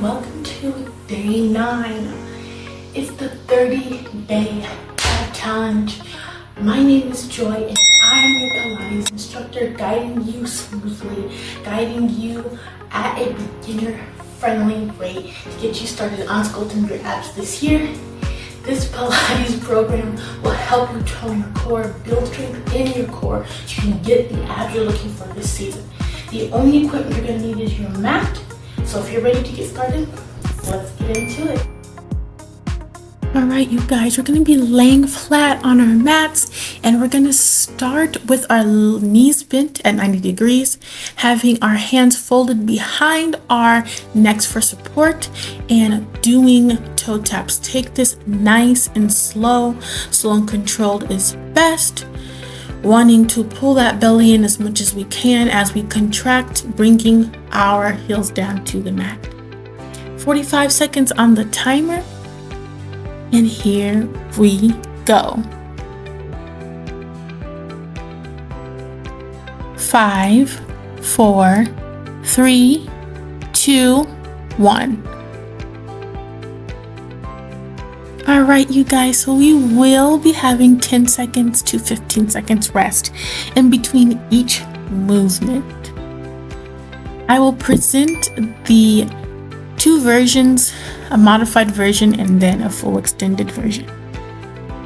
and welcome to day 9. It's the 30-day challenge. My name is Joy and I am your Pilates instructor, guiding you smoothly, guiding you at a beginner-friendly rate to get you started on sculpting your abs this year. This Pilates program will help you tone your core, build strength in your core so you can get the abs you're looking for this season. The only equipment you're going to need is your mat. So if you're ready to get started, let's get into it. All right, you guys, we're going to be laying flat on our mats and we're going to start with our knees bent at 90 degrees, having our hands folded behind our necks for support and doing toe taps. Take this nice and slow and controlled is best. Wanting to pull that belly in as much as we can as we contract, bringing our heels down to the mat. 45 seconds on the timer. And here we go. 5, 4, 3, 2, 1. All right, you guys, so we will be having 10 seconds to 15 seconds rest in between each movement. I will present the two versions, a modified version and then a full extended version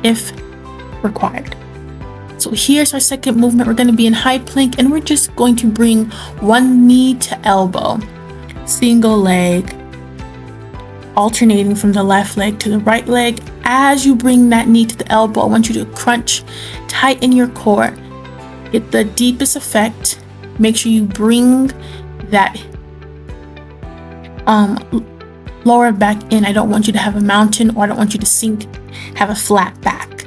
if required. So here's our second movement. We're going to be in high plank and we're just going to bring one knee to elbow, single leg, alternating from the left leg to the right leg. As you bring that knee to the elbow, I want you to crunch, tighten your core, get the deepest effect. Make sure you bring that lower back in. I don't want you to have a mountain, or I don't want you to sink, have a flat back.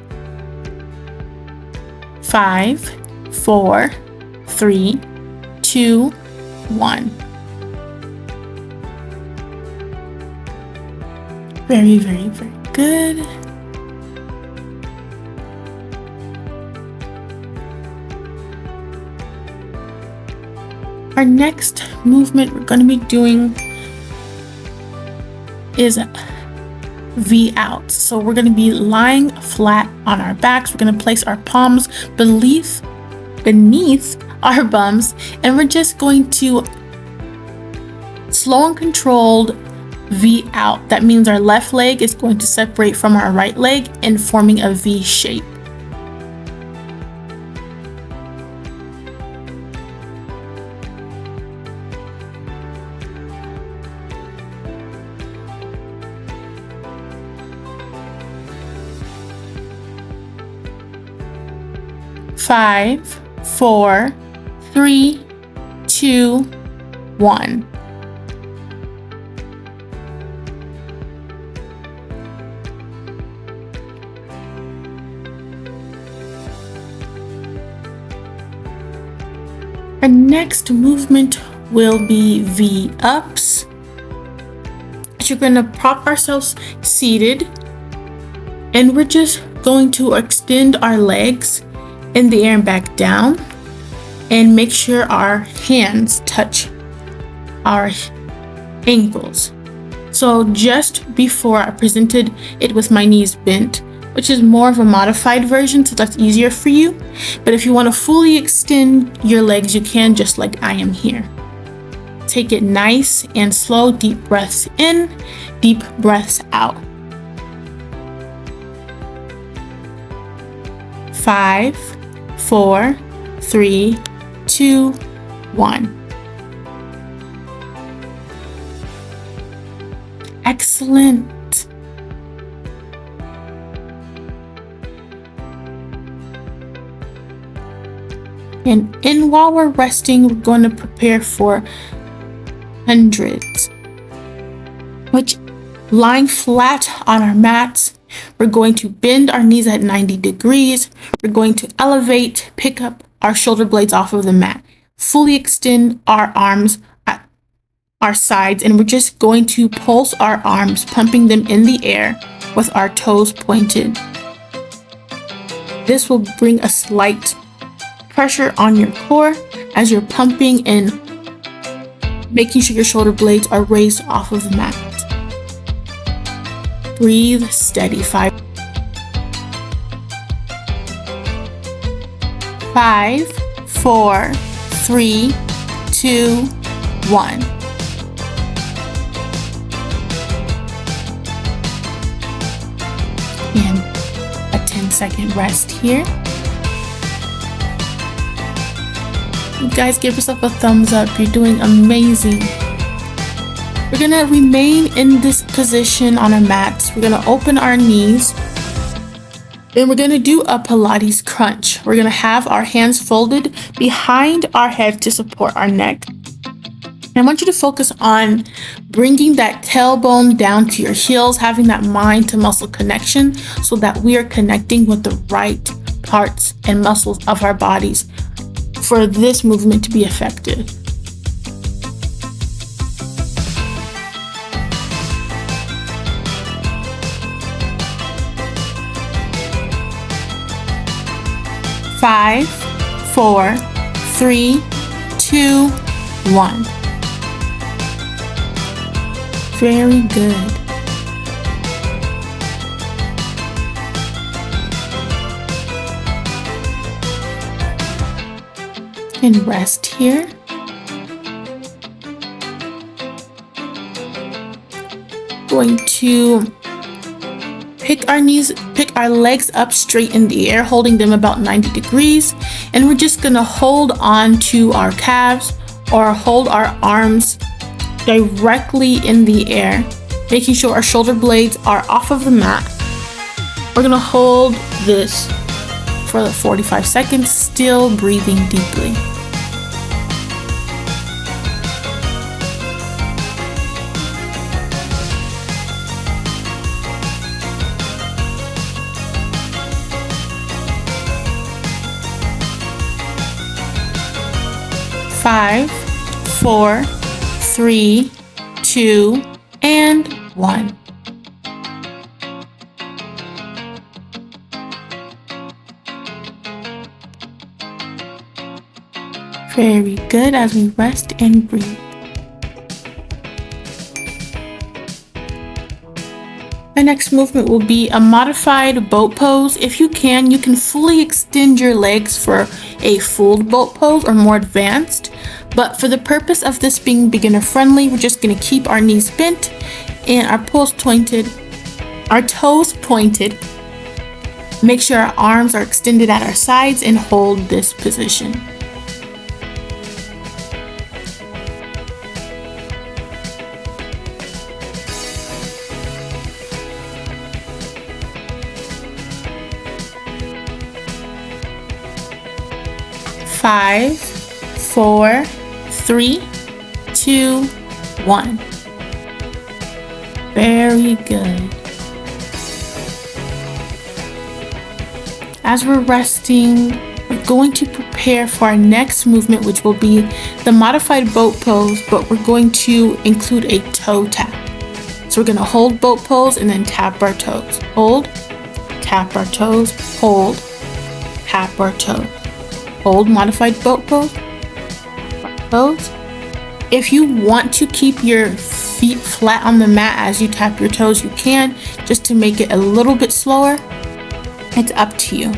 5, 4, 3, 2, 1. Very, very, very good. Our next movement we're going to be doing is V out. So we're going to be lying flat on our backs. We're going to place our palms beneath our bums, and we're just going to slow and controlled V out. That means our left leg is going to separate from our right leg and forming a V shape. Five, 4, 3, 2, 1. Our next movement will be V ups. So we're going to prop ourselves seated and we're just going to extend our legs in the air and back down and make sure our hands touch our ankles. So just before I presented it with my knees bent, which is more of a modified version, so that's easier for you. But if you want to fully extend your legs, you can, just like I am here. Take it nice and slow, deep breaths in, deep breaths out. 5, 4, 3, 2, 1. Excellent. And while we're resting, we're going to prepare for hundreds, which, lying flat on our mats, we're going to bend our knees at 90 degrees. We're going to elevate, pick up our shoulder blades off of the mat, fully extend our arms at our sides, and we're just going to pulse our arms, pumping them in the air with our toes pointed. This will bring a slight pressure on your core as you're pumping and making sure your shoulder blades are raised off of the mat. Breathe steady. 5, 4, 3, 2, 1. And a 10-second rest here. You guys, give yourself a thumbs up. You're doing amazing. We're gonna remain in this position on our mats. We're gonna open our knees. Then we're gonna do a Pilates crunch. We're gonna have our hands folded behind our head to support our neck. And I want you to focus on bringing that tailbone down to your heels, having that mind to muscle connection so that we are connecting with the right parts and muscles of our bodies for this movement to be effective. Five, 4, 3, 2, 1. Very good. And rest here. Going to pick our legs up straight in the air, holding them about 90 degrees. And we're just gonna hold on to our calves or hold our arms directly in the air, making sure our shoulder blades are off of the mat. We're gonna hold this for 45 seconds, still breathing deeply. Five, 4, 3, 2, and 1. Very good as we rest and breathe. The next movement will be a modified boat pose. If you can fully extend your legs for a full boat pose or more advanced. But for the purpose of this being beginner friendly, we're just going to keep our knees bent and our toes pointed. Make sure our arms are extended at our sides and hold this position. Five, 4, 3, 2, 1. Very good. As we're resting, we're going to prepare for our next movement, which will be the modified boat pose, but we're going to include a toe tap. So we're going to hold boat pose and then tap our toes. Hold, tap our toes, hold, tap our toes. Hold, modified boat pose. If you want to keep your feet flat on the mat as you tap your toes, you can, just to make it a little bit slower. It's up to you.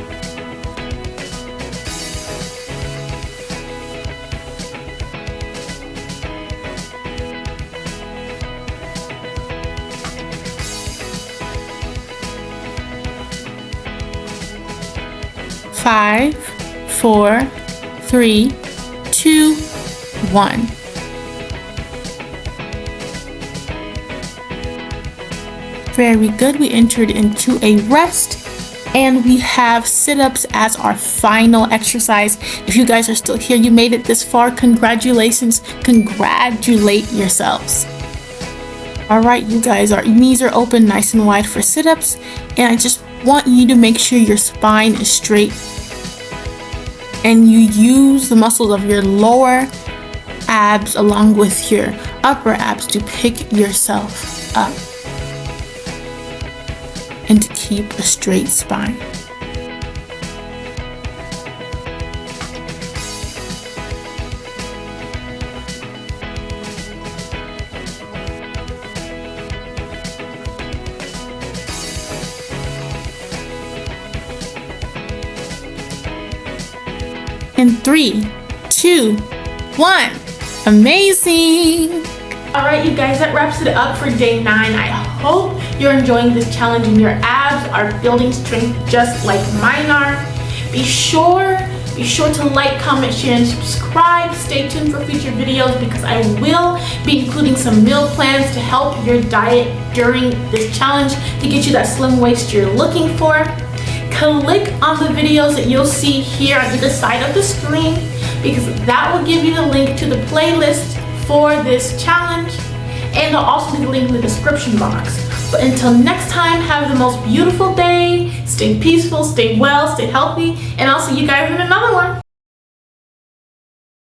Five, 4, 3, 2, 1. Very good. We entered into a rest and we have sit-ups as our final exercise. If you guys are still here, you made it this far, congratulations. Congratulate yourselves. All right, you guys, our knees are open nice and wide for sit-ups, and I just want you to make sure your spine is straight and you use the muscles of your lower abs along with your upper abs to pick yourself up and to keep a straight spine. in 3, 2, 1. Amazing! Alright you guys, that wraps it up for day 9. I hope you're enjoying this challenge and your abs are building strength just like mine are. Be sure to like, comment, share, and subscribe. Stay tuned for future videos because I will be including some meal plans to help your diet during this challenge to get you that slim waist you're looking for. Click on the videos that you'll see here on either side of the screen because that will give you the link to the playlist for this challenge, and I'll also leave the link in the description box. But until next time, have the most beautiful day, stay peaceful, stay well, stay healthy, and I'll see you guys in another one.